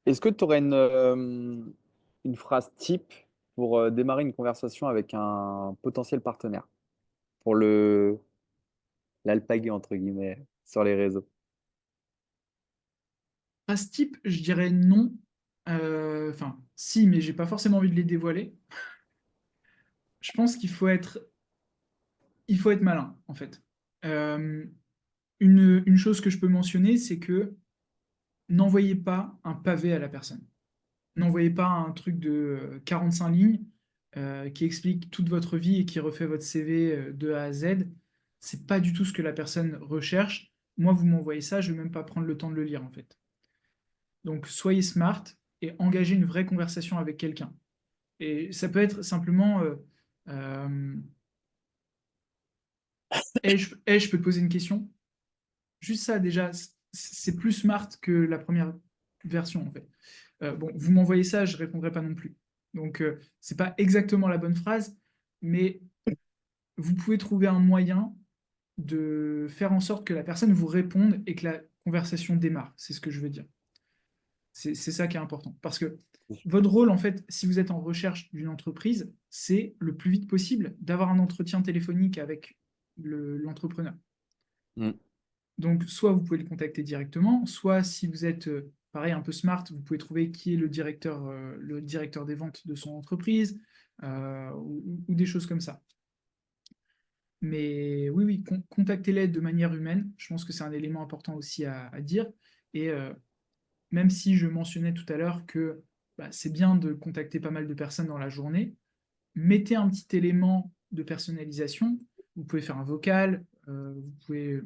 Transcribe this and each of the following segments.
Est-ce que tu aurais une phrase type pour démarrer une conversation avec un potentiel partenaire pour l'alpaguer entre guillemets sur les réseaux? À ce type, je dirais non. Enfin, si, mais j'ai pas forcément envie de les dévoiler. Je pense il faut être malin, en fait. Euh, une chose que je peux mentionner, c'est que n'envoyez pas un pavé à la personne. N'envoyez pas un truc de 45 lignes qui explique toute votre vie et qui refait votre CV de A à Z. C'est pas du tout ce que la personne recherche. Moi, vous m'envoyez ça, je vais même pas prendre le temps de le lire, en fait. Donc, soyez smart et engagez une vraie conversation avec quelqu'un. Et ça peut être simplement euh, je peux te poser une question? Juste ça, déjà, c'est plus smart que la première version, en fait. Bon, vous m'envoyez ça, je ne répondrai pas non plus. Donc, c'est pas exactement la bonne phrase, mais vous pouvez trouver un moyen de faire en sorte que la personne vous réponde et que la conversation démarre. C'est ce que je veux dire. C'est ça qui est important. Parce que votre rôle, en fait, si vous êtes en recherche d'une entreprise, c'est le plus vite possible d'avoir un entretien téléphonique avec l'entrepreneur. Mm. Donc, soit vous pouvez le contacter directement, soit si vous êtes, pareil, un peu smart, vous pouvez trouver qui est le directeur des ventes de son entreprise, ou des choses comme ça. Mais oui, oui, contactez-les de manière humaine. Je pense que c'est un élément important aussi à dire. Et même si je mentionnais tout à l'heure que bah, c'est bien de contacter pas mal de personnes dans la journée, mettez un petit élément de personnalisation. Vous pouvez faire un vocal, vous pouvez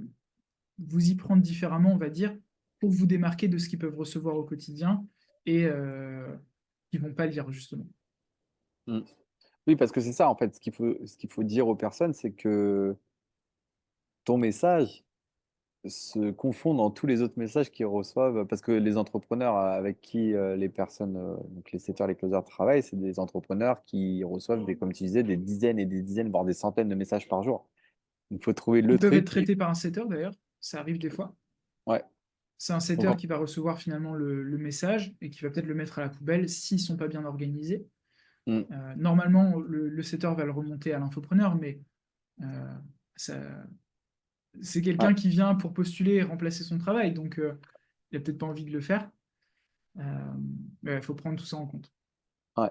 vous y prendre différemment, on va dire, pour vous démarquer de ce qu'ils peuvent recevoir au quotidien et qu'ils ne vont pas lire, justement. Mm. Oui, parce que c'est ça en fait, ce qu'il faut dire aux personnes, c'est que ton message se confond dans tous les autres messages qu'ils reçoivent, parce que les entrepreneurs avec qui les personnes, donc les setters, les closers travaillent, c'est des entrepreneurs qui reçoivent comme tu disais, des dizaines et des dizaines, voire des centaines de messages par jour. Il faut trouver le Ils peuvent être truc qui... traités par un setter, d'ailleurs, ça arrive des fois. Ouais. C'est un Donc, setter qui va recevoir finalement le message et qui va peut-être le mettre à la poubelle s'ils ne sont pas bien organisés. mm, Normalement, le setter va le remonter à l'infopreneur, mais euh, ça, c'est ouais, quelqu'un qui vient pour postuler et remplacer son travail, donc il n'a peut-être pas envie de le faire. Euh, mais il faut prendre tout ça en compte. ouais.